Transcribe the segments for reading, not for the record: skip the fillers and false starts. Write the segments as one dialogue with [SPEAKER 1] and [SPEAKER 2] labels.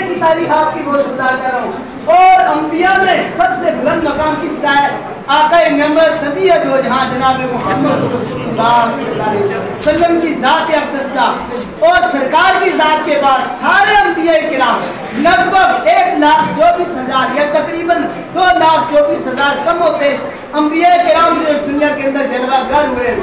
[SPEAKER 1] کی تاریخ آپ کی گوش گزار کر رہا ہوں. اور انبیاء میں سب سے بلند مقام کس کا ہے؟ آقا نعمت نبی دو جہاں جناب محمد رسول اللہ صلی اللہ علیہ وسلم کی ذات اقدس کا. اور سرکار کی ذات کے بعد سارے انبیاء کرام لگ بھگ 1,24,000 یا تقریباً 2,24,000 کم و بیش انبیاء کرام جو اس دنیا کے اندر جلوہ گر ہوئے.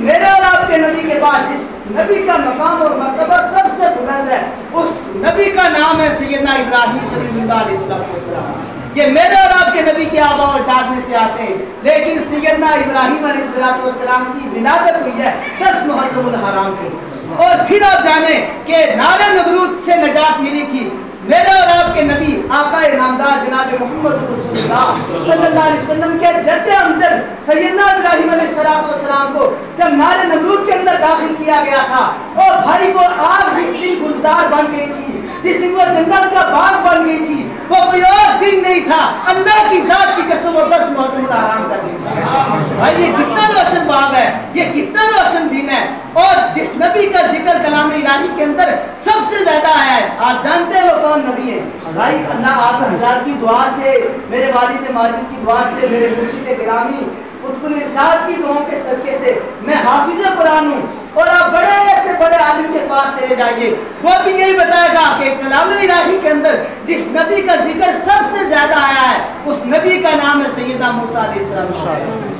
[SPEAKER 1] میرے اور آپ کے نبی کے بعد جس نبی کا مقام اور مرتبہ سب سے بلند ہے اس نبی کا نام ہے سیدنا ابراہیم خلیل اللہ علیہ السلام. یہ میرے اور آپ کے نبی کے آبا اور اجداد میں سے آتے ہیں، لیکن سیدنا ابراہیم علیہ السلام کی ولادت ہوئی ہے 10 محرم الحرام کو. اور پھر آپ جانیں کہ نار نمرود سے نجات ملی تھی میرے اور آپ کے نبی آقا نامدار جناب محمد رسول اللہ صلی اللہ علیہ وسلم کے جد امجد سیدنا ابراہیم علیہ السلام کو جب نار نمرود کے اندر داخل کیا گیا تھا اور بھائی وہ آگ جس دن گلزار بن گئی تھی، جس دن وہ جنت کا باغ بن گئی تھی، وہ کوئی اور دن نہیں تھا، اللہ کی ذات کی قسم و 10 محرم الحرام کا دن تھا. بھائی یہ کتنا روشن باب ہے، یہ کتنا روشن دن ہے. اور جس نبی کا ذکر کلام الہی کے اندر سب سے زیادہ آیا ہے، آپ جانتے ہیں وہ کون نبی ہے؟ بھائی اللہ آپ حضرات کی دعا سے، میرے والد ماجد کی دعا سے، میرے مرشد گرامی قطب الارشاد کی دعاؤں کے صدقے سے میں حافظ قرآن ہوں. اور آپ بڑے سے بڑے عالم کے پاس چلے جائیے، وہ بھی یہی بتائے گا کہ کلام الہی کے اندر جس نبی کا ذکر سب سے زیادہ آیا ہے اس نبی کا نام ہے سیدنا موسیٰ علیہ السلام.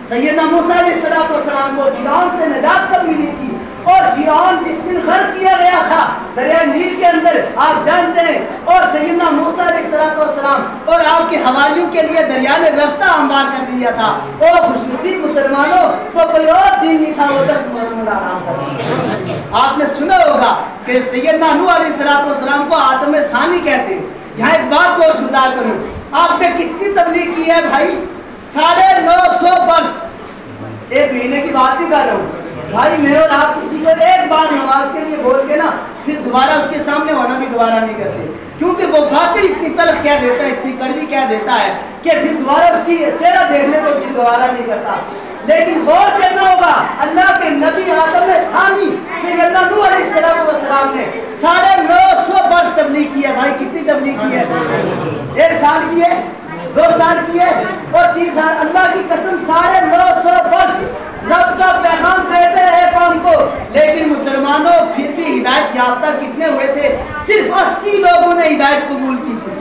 [SPEAKER 1] سیدنا موسیٰ علیہ السلام کو فرعون سے نجات کب ملی تھی؟ اور فرعون جس دن غرق کیا گیا تھا دریا نیل کے اندر، آپ جانتے ہیں، اور سیدنا موسیٰ علیہ السلام اور آپ کے حواریوں کے لیے دریا نے رستہ ہموار کر دیا تھا. اور خوش نصیب مسلمانوں کو کوئی اور دین نہیں تھا، وہ 10 محرم الحرام کا. آپ نے سنا ہوگا کہ سیدنا نوح علیہ السلام کو آدم ثانی کہتے ہیں. یہاں ایک بات گوش گزار کروں، آپ نے کتنی تبلیغ کی ہے بھائی؟ 950 برس. ایک مہینے کی بات نہیں کر رہا ہوں بھائی. میں اور آپ کسی کو ایک بار نماز کے لیے بول کے نا پھر دوبارہ اس کے سامنے ہونا بھی دوبارہ نہیں کرتے، کیونکہ وہ باتیں اتنی تلخ کہہ دیتا ہے، اتنی کڑوی کہہ دیتا ہے کہ پھر دوبارہ اس کی چہرہ دیکھنے کو پھر دوبارہ نہیں کرتا. لیکن غور کرنا ہوگا، اللہ کے نبی آدم ثانی سیدنا نوح علیہ السلام نے 950 برس تبلیغ کی ہے. بھائی کتنی تبلیغ کی ہے؟ 1 سال کی ہے، 2 سال کی ہے اور 3 سال. اللہ کی قسم 950 برس رب کا پیغام دیتے رہے قوم کو. لیکن مسلمانوں پھر بھی ہدایت یافتہ کتنے ہوئے تھے؟ صرف 80 لوگوں نے ہدایت قبول کی تھی.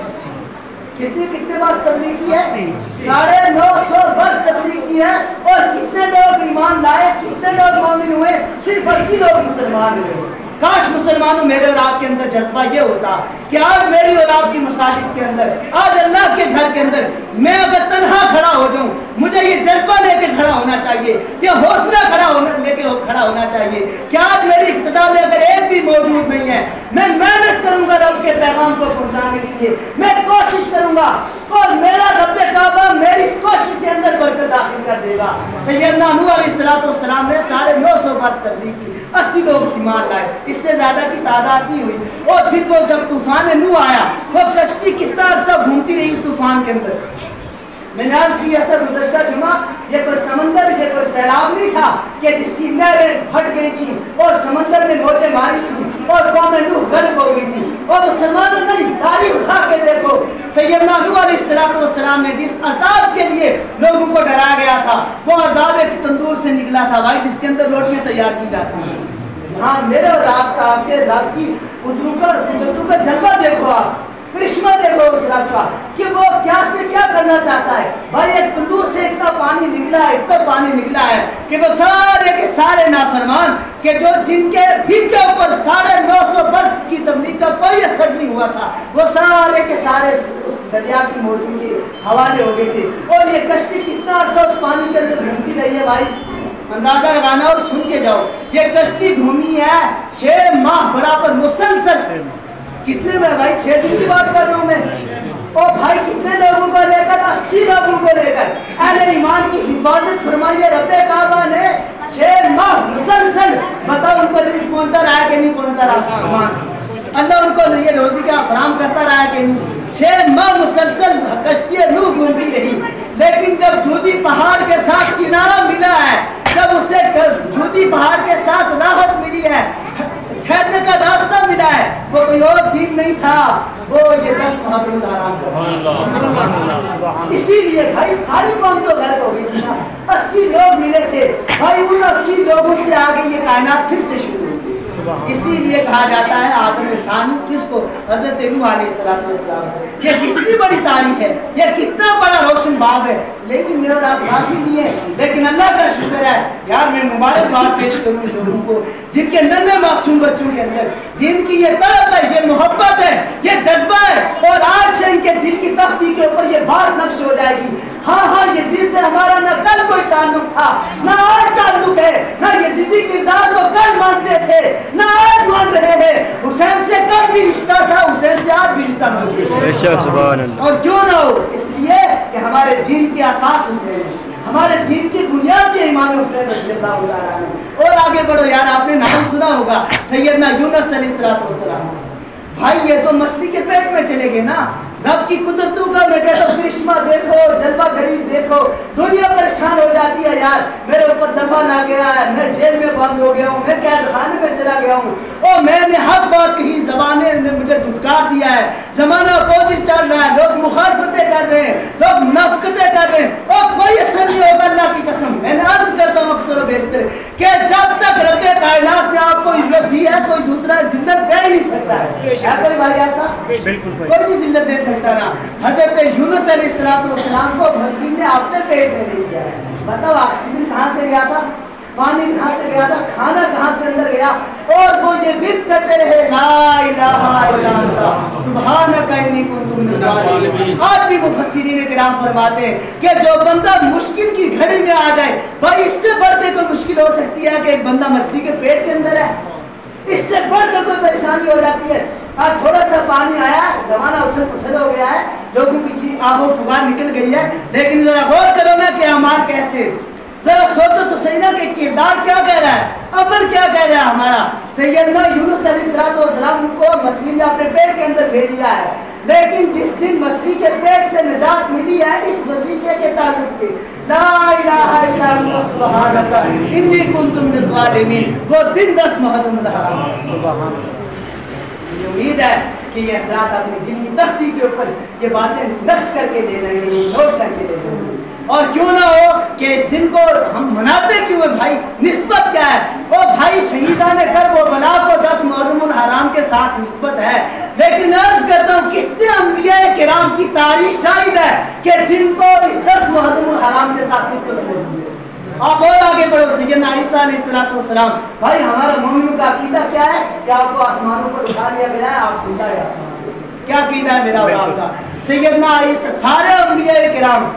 [SPEAKER 1] کتنے برس تبلیغ کی ہے؟ 950 برس تبلیغ کی ہے. اور کتنے لوگ ایمان لائے، کتنے لوگ مومن ہوئے؟ صرف 80 لوگ مسلمان ہوئے. کاش مسلمانوں میرے اور آپ کے اندر جذبہ یہ ہوتا کہ آج میری اور آپ کی مساجد کے اندر، آج اللہ کے گھر کے اندر میں اگر تنہا کھڑا ہو جاؤں، مجھے یہ جذبہ لے کے کھڑا ہونا چاہیے، یہ حوصلہ لے کے کھڑا ہونا چاہیے کہ آج میری ابتدا میں اگر ایک بھی موجود نہیں ہے، میں محنت کروں گا رب کے پیغام کو پہنچانے کے لیے، میں کوشش کروں گا اور میرا رب کعبہ میری اس کوشش کے اندر برکت داخل کر دے گا. سیدنا نوح علیہ السلام نے 950 برس تبلیغ کی، 80 لوگ ایمان لائے، اس سے زیادہ کی تعداد نہیں ہوئی. اور پھر وہ جب طوفان نوح آیا، وہ کشتی کتنا عرصہ گھومتی رہی اس طوفان کے اندر. میں نے عرض کیا تھا گزشتہ جمعہ، یہ کوئی سمندر، یہ کوئی سیلاب نہیں تھا کہ جس کی نہریں پھٹ گئی تھی اور سمندر نے موجیں ماری تھی اور قوم نوح غرق ہو گئی تھی. اور مسلمانوں نے تاریخ اٹھا کے دیکھو، سیدنا نوح علیہ السلام نے جس عذاب کے لیے لوگوں کو ڈرایا گیا تھا، وہ عذاب ایک تندور سے نکلا تھا بھائی، جس کے اندر روٹیاں تیار کی جاتی ہیں. ہاں میرے اور آپ کے رب کی قدرتوں کا جلوہ دیکھو، آپ کرشمہ دیکھو اس رب کا کہ وہ کیا سے کیا کرنا چاہتا ہے. بھائی ایک تندور سے اتنا پانی نکلا ہے، اتنا پانی نکلا ہے کہ وہ سارے کے سارے نافرمان کہ جو جن کے دل کے اوپر 950 برس کی تبلیغ کا کوئی اثر نہیں ہوا تھا، وہ سارے کے سارے اس دریا کی موجوں کے حوالے ہو گئے تھے. اور یہ کشتی کتنا عرصہ اس پانی کے اندر گھومتی رہی ہے بھائی، اندازہ لگانا اور سن کے جاؤ. یہ کشتی گھومی ہے 6 ماہ برابر مسلسل. کتنے میں بھائی 6 دن کی بات کر رہا ہوں میں. اور بھائی کتنے لوگوں کو لے کر؟ 80 لوگوں کو لے کر اہل ایمان کی حفاظت فرمائی ہے رب کعبہ نے 6 ماہ مسلسل. بتاؤ ان کو رزق پہنچتا رہا کہ نہیں پہنچتا رہا؟ ایمان سے اللہ ان کو یہ روزی کا فراہم کرتا رہا کہ نہیں؟ 6 ماہ مسلسل کشتی نوح گھومتی رہی. لیکن جب جودی پہاڑ کے ساتھ کنارہ ملا ہے، جب اسے جودی پہاڑ کے ساتھ راحت ملی ہے، ठहरने का रास्ता मिला है, वो कोई और दीन नहीं था, वो ये 10 मुहर्रम हराम का। इसीलिए भाई सारी कौम तो गर्क हो गई थी ना, 80 लोग मिले थे भाई, उन 80 लोगों से आगे ये कायनात फिर से शुरू हुई। इसीलिए कहा जाता है आदम सानी किसको, हजरत नूह अलैहिस्सलाम। ये कितनी बड़ी तारीख है, ये कितना बड़ा रोशन बाब है, लेकिन मेरे आप राजी नहीं है। लेकिन अल्लाह का शुक्र है यार, मैं मुबारकबाद पेश करूँ लोगों को जिनके नन्हे मासूम बच्चों के अंदर जिनकी ये तड़प है, ये मोहब्बत है, ये जज्बा है, और आज से इनके दिल की तख्ती के ऊपर ये बात नक्श हो जाएगी। हाँ यजीद से हमारा न कल कोई ताल्लुक था, न आज ताल्लुक है, न यजीदी किरदार को कल मानते थे, न आज मान रहे हैं। हुसैन से कल भी रिश्ता था, हुसैन से आज भी रिश्ता मानते हैं। और क्यों ना हो, इसलिए कि हमारे दीन की असास हुसैन है, हमारे दीन की बुनियाद से इमाम हुसैन रज़ियल्लाहु ताला अन्हु। और आगे बढ़ो यार, आपने नाम सुना होगा सैयदना यूनुस अलैहिस्सलाम। भाई ये तो मछली के पेट में चले गए ना। रब की कुदरतों का मैं कहता हूँ करिश्मा देखो, जलवा गरीब देखो, दुनिया परेशान हो जाती है यार। मेरे ऊपर दफा ना गया है, मैं जेल में बंद हो गया हूँ, मैं कैद खाने में चला गया हूँ, और मैंने हक बात कही, जमाने ने मुझे धुतकार दिया है, जमाना अपोजिट चल रहा है, लोग मुखालफतें कर रहे हैं, लोग मुनाफिकतें कर रहे हैं, और कोई असर नहीं होगा अल्लाह की कसम। मैंने अर्ज करता हूँ अक्सर बेशतर कि जब तक रब्बे कायनात ने आपको इज्जत दी है, कोई दूसरा इज्जत दे ही नहीं सकता है। कोई भाई ऐसा कोई नहीं इज्जत दे सकता ना। हजरत यूनुस अलैहिस्सलाम को मछली ने अपने पेट में ले लिया। बताओ ऑक्सीजन कहाँ से गया था, पानी कहाँ से गया था, खाना कहाँ से अंदर गया, और वो ये विद करते रहे ला इलाहा इल्ला अंता सुब्हानका इन्नी कुन्तु मिनज़ ज़ालिमीन। आज भी मुफस्सिरीन किराम फरमाते हैं कि जो बंदा मुश्किल की घड़ी में आ जाए, भाई इससे बढ़ के कोई मुश्किल हो सकती है कि एक बंदा मछली के पेट के अंदर है, इससे बढ़कर कोई परेशानी हो जाती है। आज थोड़ा सा पानी आया, जमाना उछल पुछल हो गया है, लोगों की आहो फुगार निकल गई है, लेकिन जरा गौर करो ना कि अमाल कैसे, जरा सोचो तो सही ना कि किरदार क्या कह रहा है, अमल क्या कह रहा है हमारा। सैयदना यूनुस अलैहिस्सलाम को मछली ने अपने पेट के अंदर ले लिया है, लेकिन जिस दिन मछली के पेट से निजात मिली है इस वजीफे के ताल्लुक से, ला इलाहा इल्ला अंता सुब्हानका इन्नी कुन्तु मिनज़ ज़ालिमीन, वो दिन 10 मुहर्रम हराम। उम्मीद है कि ये हज़रात अपने दिल की तख्ती के ऊपर ये बातें नक्श करके ले जाएंगे, नोट करके ले जाएंगे। और क्यों ना हो कि इस दिन को हम मनाते क्यों है भाई, निस्बत क्या है। ओ भाई शहीदान कर्ब व बला को 10 मुहर्रम हराम के साथ निस्बत है, लेकिन मैं अर्ज करता हूँ कितने अंबिया किराम की तारीख शाहिद है कि जिनको इस 10 मुहर्रम हराम के साथ निस्बत मौजूद है। आप और आगे बढ़ो, सैयदना ईसा अलैहिस्सलाम। भाई हमारा मोमिन का अकीदा क्या है कि आपको आसमानों पर उठा लिया गया है, आप जिंदा है आसमान। क्या अकीदा है मेरा और आपका? सैयदना ईसा, सारे अंबिया किराम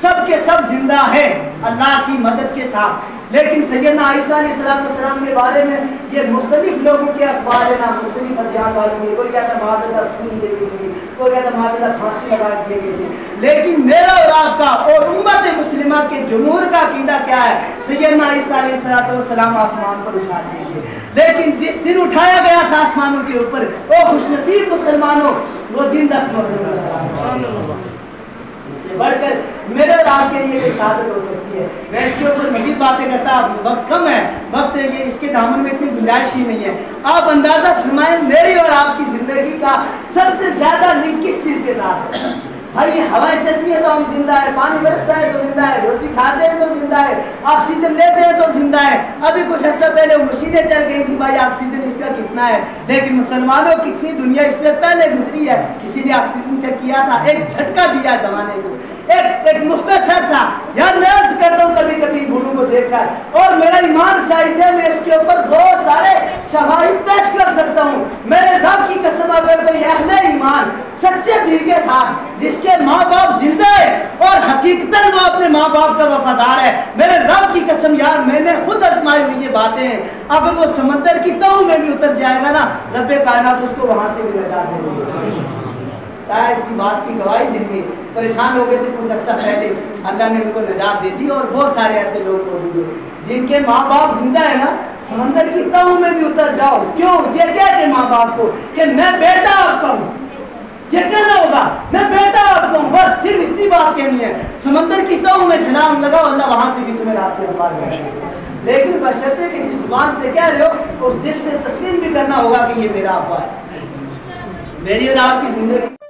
[SPEAKER 1] सब के सब जिंदा है अल्लाह की मदद के साथ, लेकिन सैयदना ईसा अलैहिस्सलाम के बारे में ये मुख्तलिफ लोगों के अखबार है ना, मुख्तलिफ अध्ययन वालों के, कोई कहता मादल्ला सुनी दे गई थी, कोई कहता मादल्ला फांसी लगा दिए गए थे, लेकिन मेरा और आपका और उम्मत मुस्लिमा के जमहूर का अकीदा क्या है, सैयदना ईसा अलैहिस्सलाम आसमान पर उठा दिए गए। लेकिन जिस दिन उठाया गया था आसमानों के ऊपर, ओ खुशनसीब मुसलमानों, वो दिन 10 मुहर्रम। इससे बढ़कर मेरे और आपके लिए कोई सादत हो सकती है। मैं इसके ऊपर मजीद बातें करता, वक्त कम है, वक्त ये इसके दामन में इतनी गुंजाइश ही नहीं है। आप अंदाजा फरमाएं मेरी और आपकी जिंदगी का सबसे ज्यादा लिंक किस चीज के साथ है? भाई ये हवाएं चलती है तो हम जिंदा है, पानी बरसता है तो जिंदा है, रोटी खाते हैं तो जिंदा है, ऑक्सीजन लेते हैं तो जिंदा है। अभी कुछ अर्सा पहले वो मशीनें चल गई थी, भाई ऑक्सीजन इसका कितना है, लेकिन मुसलमानों कितनी दुनिया इससे पहले गुजरी है, किसी ने ऑक्सीजन चेक किया था, एक झटका दिया जमाने को, एक मुख्तसर सा। यार मैं अर्ज करता हूँ कभी कभी बूढ़ों को देखकर, और मेरा ईमान शाहिद है, मैं इसके ऊपर बहुत सारे शवाहिद पेश कर सकता हूँ। मेरे रब की कसम, अगर कोई अहले ईमान सच्चे दिल के साथ जिसके माँ बाप जिंदा है और हकीकतन वो अपने माँ बाप का वफादार है, मेरे रब की कसम यार मैंने खुद आजमाई हुई ये बातें हैं, अगर वो समंदर की तह में भी उतर जाएगा ना, रब्बे कायनात उसको वहां से भी नजात देंगे, इसकी बात की गवाही देंगे। परेशान हो गए थे कुछ अर्सा पहले, अल्लाह ने उनको नजात दे दी। और बहुत सारे ऐसे लोग मौजूद हैं जिनके माँ बाप जिंदा है ना, समंदर की तह में भी उतर जाओ, क्यों ये कहते माँ बाप को कि मैं बेटा आपका हूँ, ये कहना होगा मैं बेटा आपका हूँ, बस सिर्फ इतनी बात कहनी है। समंदर की तह में छलांग लगाओ, अल्लाह वहां से भी तुम्हें रास्ते पार करेगा। لیکن بشرطے کہ جس زبان سے کہہ رہے ہو اس دل سے تسلیم بھی کرنا ہوگا کہ یہ میرا ابا ہے. میری اور آپ کی زندگی